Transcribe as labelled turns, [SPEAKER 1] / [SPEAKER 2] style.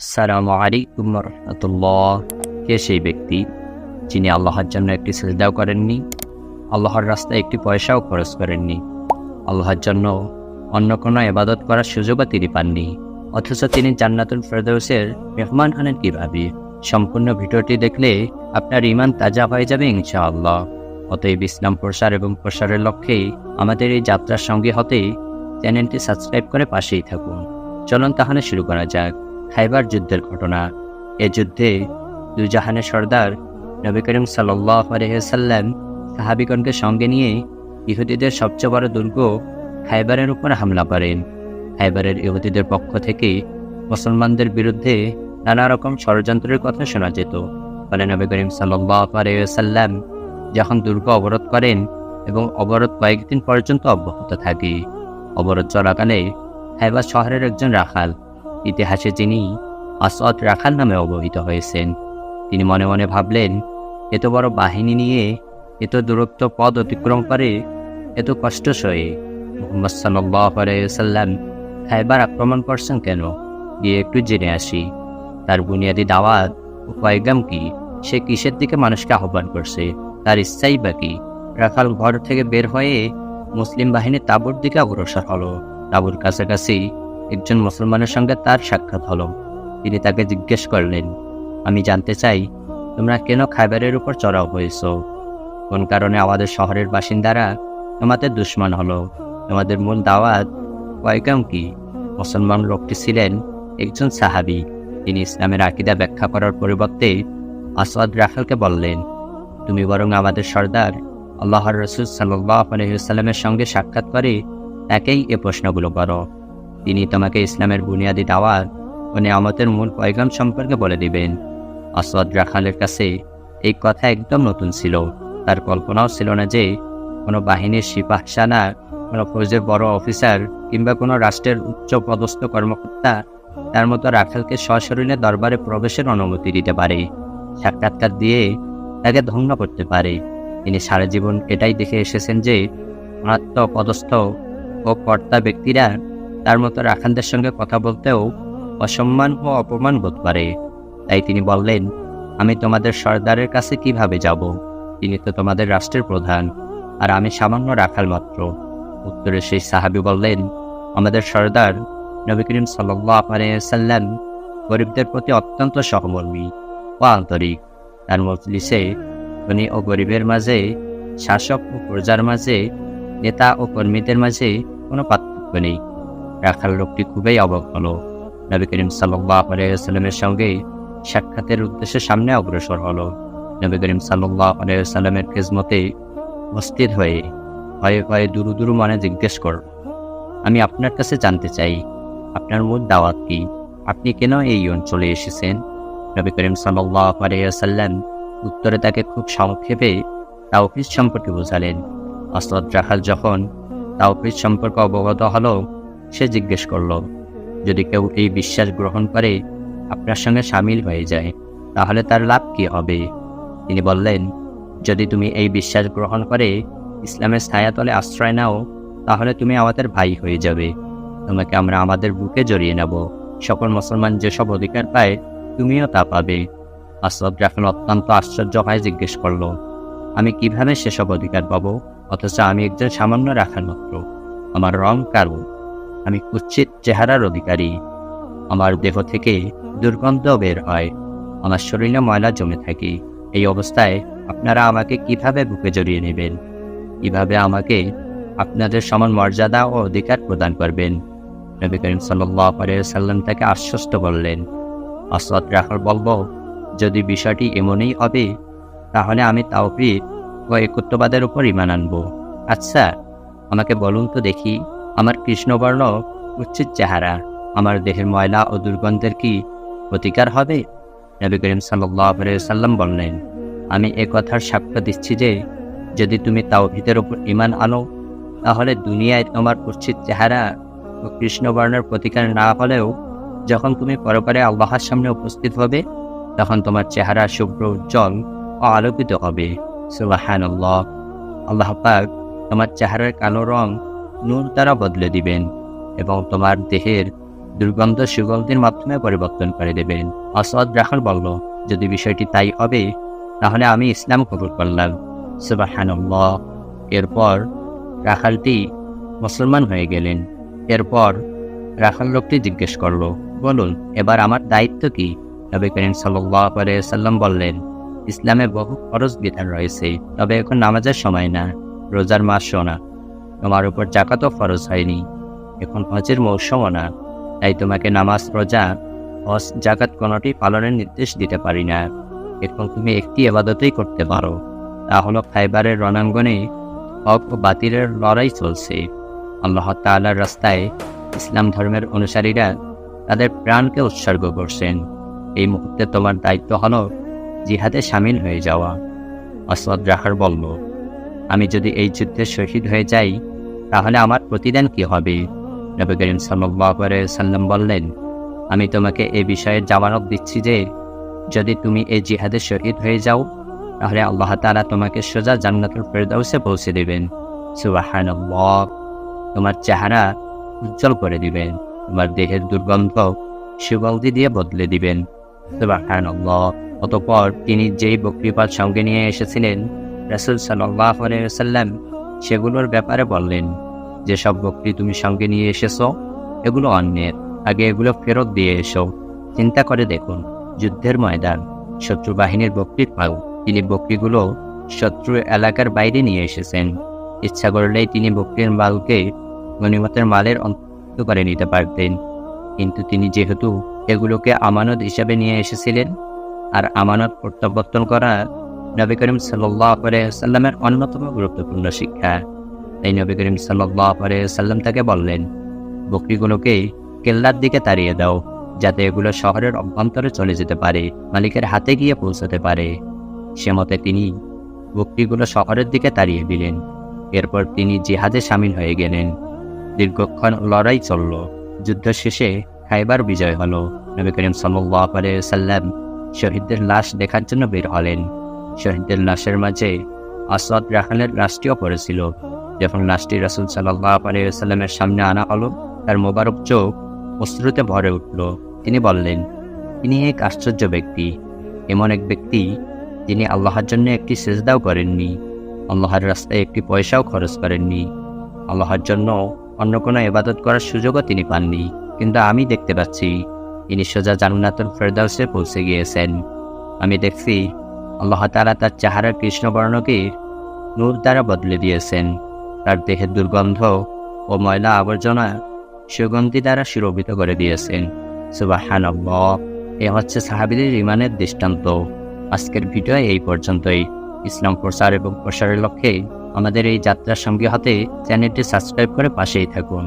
[SPEAKER 1] আসসালামু আলাইকুম রহমতুল্লাহ। কে সেই ব্যক্তি যিনি আল্লাহর জন্য একটি সিজদাও করেননি, আল্লাহর রাস্তায় একটি পয়সাও খরচ করেননি, আল্লাহর জন্য অন্য কোনো ইবাদত করার সুযোগও তিনি পাননি, অথচ তিনি জান্নাতুল ফেরদৌসের মেহমান হলেন কীভাবে? সম্পূর্ণ ভিডিওটি দেখলে আপনার ঈমান তাজা হয়ে যাবে ইনশাআল্লাহ। অতএব ইসলাম প্রসার এবং প্রসারের লক্ষ্যে আমাদের এই যাত্রার সঙ্গী হতে চ্যানেলটি সাবস্ক্রাইব করে পাশেই থাকুন। চলুন তাহলে শুরু করা যাক। খাইবার যুদ্ধের ঘটনা। এ যুদ্ধে দুজাহানের সর্দার নবী করিম সাল্লাল্লাহু আলাইহি ওয়াসাল্লাম সাহাবীগণকে সঙ্গে নিয়ে ইহুদিদের সবচেয়ে বড় দুর্গ খাইবারের উপর হামলা করেন। খাইবারের ইহুদিদের পক্ষ থেকে মুসলমানদের বিরুদ্ধে নানা রকম ষড়যন্ত্রের কথা শোনা যেত। ফলে নবী করিম সাল্লাল্লাহু আলাইহি ওয়াসাল্লাম যখন দুর্গ অবরোধ করেন এবং অবরোধ কয়েকদিন পর্যন্ত অব্যাহত থাকে। অবরোধ চলাকালে খাইবার শহরের একজন রাখাল, ইতিহাসে যিনি আসওয়াদ রাখাল নামে অবহিত হয়েছেন, তিনি মনে মনে ভাবলেন, এত বড় বাহিনী নিয়ে এত দূরত্ব পথ অতিক্রম করে এত কষ্ট সয়ে মুহাম্মদ সাল্লাল্লাহু আলাইহি ওয়াসাল্লাম খাইবার আক্রমণ করছেন কেন? গিয়ে একটু জেনে আসি তার বুনিয়াদি দাওয়াত ও পয়গাম কি, সে কিসের দিকে মানুষকে আহ্বান করছে, তার ইচ্ছাই বা কি। রাখাল ঘর থেকে বের হয়ে মুসলিম বাহিনীর তাঁবুর দিকে অগ্রসর হলো। তাঁবুর কাছাকাছি একজন মুসলমানের সঙ্গে তার সাক্ষাৎ হলো। তিনি তাকে জিজ্ঞেস করলেন, আমি জানতে চাই তোমরা কেন খাইবারের উপর চড়াও হয়েছ? কোন কারণে আমাদের শহরের বাসিন্দারা তোমাদের দুশমন হলো? তোমাদের মূল দাওয়াত পয়গাম কি? মুসলমান লোকটি ছিলেন একজন সাহাবী। তিনি ইসলামের আকীদা ব্যাখ্যা করার পরিবর্তে আসওয়াদ রাখালকে বললেন, তুমি বরং আমাদের সর্দার আল্লাহর রাসূল সাল্লাল্লাহু আলাইহি ওয়াসাল্লামের সঙ্গে সাক্ষাৎ করে তাকেই এ প্রশ্নগুলো করো। তিনি তোমাকে ইসলামের বুনিয়াদি দাওয়াত ও নিয়ামতের মূল পয়গাম সম্পর্কে বলে দিবেন। আসওয়াদ রাখালের কাছে এই কথা একদম নতুন ছিল। তার কল্পনাও ছিল না যে কোনো বাহিনীর সিপাহসানা, কোনো ফৌজের বড় অফিসার কিংবা কোনো রাষ্ট্রের উচ্চ পদস্থ কর্মকর্তা তার মতো রাখালকে সশরীরে দরবারে প্রবেশের অনুমতি দিতে পারে, সাক্ষাৎকার দিয়ে তাকে ধন্য করতে পারে। তিনি সারা জীবন এটাই দেখে এসেছেন যে অনাত্ম পদস্থ ও কর্তা ব্যক্তিরা তার মতো রাখালদের সঙ্গে কথা বলতেও অসম্মান ও অপমান বোধ করে। তাই তিনি বললেন, আমি তোমাদের সর্দারের কাছে কিভাবে যাব? তিনি তো তোমাদের রাষ্ট্রের প্রধান, আর আমি সামান্য রাখাল মাত্র। উত্তরে সেই সাহাবী বললেন, আমাদের সর্দার নবী করিম সাল্লাল্লাহু আলাইহি ওয়াসাল্লাম গরিবদের প্রতি অত্যন্ত সহমর্মী ও আন্তরিক। তার মজলিসে ধনী ও গরিবের মাঝে, শাসক ও প্রজার মাঝে, নেতা ও কর্মীদের মাঝে কোনো পার্থক্য নেই। রাখাল লোকটি খুবই অবাক হলো। নবী করিম সাল্লাল্লাহু আলাইহি ওয়াসাল্লামের সঙ্গে সাক্ষাতের উদ্দেশ্যে সামনে অগ্রসর হলো। নবী করিম সাল্লাল্লাহু আলাইহি ওয়াসাল্লামের খিদমতে উপস্থিত হয়ে ভয়ে ভয়ে দুরু দুরু মনে জিজ্ঞেস করল, আমি আপনার কাছে জানতে চাই আপনার মূল দাওয়াত কি? আপনি কেন এই অঞ্চলে এসেছেন? নবী করিম সাল্লাল্লাহু আলাইহি ওয়াসাল্লাম উত্তরে তাকে খুব সংক্ষেপে তাওহীদ সম্পর্কে বোঝালেন। আসওয়াদ রাখাল যখন তাওহীদ সম্পর্কে অবগত হলো, সে জিজ্ঞেস করল, যদি কেউ এই বিশ্বাস গ্রহণ করে আপনার সঙ্গে সামিল হয়ে যায় তাহলে তার লাভ কি হবে? তিনি বললেন, যদি তুমি এই বিশ্বাস গ্রহণ করে ইসলামের ছায়াতলে আশ্রয় নাও তাহলে তুমি আমাদের ভাই হয়ে যাবে, তোমাকে আমরা আমাদের বুকে জড়িয়ে নেব। সকল মুসলমান যেসব অধিকার পায় তুমিও তা পাবে। আসওয়াদ রাখাল অত্যন্ত আশ্চর্য হয়ে জিজ্ঞেস করল, আমি কিভাবে সেসব অধিকার পাবো, অথচ আমি একজন সামান্য রাখাল মাত্র? আমার রং কালো, আমি কুৎসিত চেহারার অধিকারী, আমার দেহ থেকে দুর্গন্ধ বের হয়, আমার শরীরে ময়লা জমে থাকে। এই অবস্থায় আপনারা আমাকে কিভাবে বুকে জড়িয়ে নেবেন? কিভাবে আমাকে আপনাদের সমান মর্যাদা ও অধিকার প্রদান করবেন? নবী করিম সাল্লাল্লাহু আলাইহি ওয়াসাল্লাম তাকে আশ্বস্ত করলেন। আসওয়াদ রাখাল বলল, যদি বিষয়টি এমনই হবে তাহলে আমি তাওহীদ ও একত্ববাদের উপর ঈমান আনব। আচ্ছা, আমাকে বলুন তো দেখি, আমার কৃষ্ণবর্ণ কুৎসিত চেহারা আমার দেহের ময়লা ও দুর্গন্ধের কি প্রতিকার হবে? নবী করিম সাল্লাল্লাহু আলাইহি ওয়াসাল্লাম বললেন, আমি এ কথার সাক্ষ্য দিচ্ছি যে যদি তুমি তাওহীদের উপর ঈমান আনো তাহলে দুনিয়ায় তোমার কুৎসিত চেহারা ও কৃষ্ণবর্ণের প্রতিকার না হলেও যখন তুমি পরকালে আল্লাহর সামনে উপস্থিত হবে তখন তোমার চেহারা শুভ্র, উজ্জ্বল ও আলোকিত হবে। সুবহানাল্লাহ। আল্লাহ পাক তোমার চেহারার কালো রং নূর দ্বারা বদলে দিবেন এবং তোমার দেহের দুর্গন্ধ সুগন্ধির মাধ্যমে পরিবর্তন করে দেবেন। আসওয়াদ রাখাল বলল, যদি বিষয়টি তাই হবে তাহলে আমি ইসলাম কবুল করলাম। সুবহানাল্লাহ। এরপর রাখালটি মুসলমান হয়ে গেলেন। এরপর রাখাল লোকটি জিজ্ঞেস করল, বলুন এবার আমার দায়িত্ব কি? নবী করিম সাল্লাল্লাহু আলাইহি ওয়াসাল্লাম বললেন, ইসলামে বহু ফরজ বিধান রয়েছে, তবে এখন নামাজের সময় না, রোজার মাসও না, তোমার উপর যাকাতও ফরজ হয়নি, এখন হজের মৌসুমও না, তাই তোমাকে নামাজ, রোজা, হজ, যাকাত কোনোটি পালনের নির্দেশ দিতে পারি না। এখন তুমি একটি ইবাদতই করতে পারো, তা হলো খায়বারের রণাঙ্গনে হক ও বাতিলের লড়াই চলছে। আল্লাহ তাআলার রাস্তায় ইসলাম ধর্মের অনুসারীরা তাদের প্রাণকে উৎসর্গ করছেন। এই মুহূর্তে তোমার দায়িত্ব হলো জিহাদে সামিল হয়ে যাওয়া। আসওয়াদ রাখাল বলল, আমি যদি এই যুদ্ধে শহীদ হয়ে যাই তাহলে আমার প্রতিদান কি হবে? নবী করিম সাল্লাল্লাহু আলাইহি ওয়াসাল্লাম বললেন, আমি তোমাকে এ বিষয়ে জামানত দিচ্ছি যে যদি তুমি এই জিহাদে শহীদ হয়ে যাও তাহলে আল্লাহ তাআলা তোমাকে সোজা জান্নাতুল ফেরদাউসে পৌঁছে দেবেন। সুবহানাল্লাহ। তোমার চেহারা উজ্জ্বল করে দিবেন, তোমার দেহের দুর্গন্ধ সুগন্ধি দিয়ে বদলে দিবেন। সুবহানাল্লাহ। অতঃপর তিনি যেই বকরিপাত সঙ্গে নিয়ে এসেছিলেন, রাসূল সাল্লাল্লাহু আলাইহি ওয়াসাল্লাম সেগুলোর ব্যাপারে বললেন, যেসব বকরি তুমি সঙ্গে নিয়ে এসেছো এগুলো অন্যের, আগে এগুলো ফেরত দিয়ে এসো। চিন্তা করে দেখুন, যুদ্ধের ময়দান, শত্রু বাহিনীর বকরির পাল, তিনি বকরিগুলো শত্রু এলাকার বাইরে নিয়ে এসেছেন। ইচ্ছা করলেই তিনি বকরির মালকে গনিমতের মালের অন্তর্ভুক্ত করে নিতে পারতেন, কিন্তু তিনি যেহেতু এগুলোকে আমানত হিসাবে নিয়ে এসেছিলেন, আর আমানত প্রত্যাবর্তন করা নবী করিম সাল্লাল্লাহু আলাইহি ওয়াসাল্লামের অন্যতম গুরুত্বপূর্ণ শিক্ষা। তাই নবী করিম সাল্লাল্লাহু আলাইহি ওয়াসাল্লাম তাকে বললেন, বকরিগুলোকে কেল্লার দিকে তাড়িয়ে দাও, যাতে এগুলো শহরের অভ্যন্তরে চলে যেতে পারে, মালিকের হাতে গিয়ে পৌঁছতে পারে। সে মতে তিনি বকরিগুলো শহরের দিকে তাড়িয়ে দিলেন। এরপর তিনি জিহাদে সামিল হয়ে গেলেন। দীর্ঘক্ষণ লড়াই চলল। যুদ্ধ শেষে খায়বার বিজয় হলো। নবী করিম সাল্লাল্লাহু আলাইহি ওয়াসাল্লাম শহীদদের লাশ দেখার জন্য বের হলেন। শহীদদের লাশের মাঝে আসওয়াদ রাখালের লাশটিও পড়েছিল। যখন লাশটি রাসূল সাল্লাল্লাহু আলাইহি ওয়াসাল্লামের সামনে আনা হলো, তার মোবারক চোখ অশ্রুতে ভরে উঠল। তিনি বললেন, তিনি এক আশ্চর্য ব্যক্তি, এমন এক ব্যক্তি যিনি আল্লাহর জন্য একটি সিজদাও করেননি, আল্লাহর রাস্তায় একটি পয়সাও খরচ করেননি, আল্লাহর জন্য অন্য কোনো ইবাদত করার সুযোগও তিনি পাননি, কিন্তু আমি দেখতে পাচ্ছি তিনি সোজা জান্নাতুল ফেরদাউসে পৌঁছে গিয়েছেন। আমি দেখছি আল্লাহ তাআলা তার চেহারার কৃষ্ণবর্ণকে নূর দ্বারা বদলে দিয়েছেন, তার দেহের দুর্গন্ধ ও ময়লা আবর্জনা সুগন্ধি দ্বারা সুরভিত করে দিয়েছেন। সুবহানাল্লাহ। এ হচ্ছে সাহাবীদের ঈমানের দৃষ্টান্ত। আজকের ভিডিও এই পর্যন্তই। ইসলাম প্রচার এবং প্রসারের লক্ষ্যে আমাদের এই যাত্রার সঙ্গী হতে চ্যানেলটি সাবস্ক্রাইব করে পাশেই থাকুন।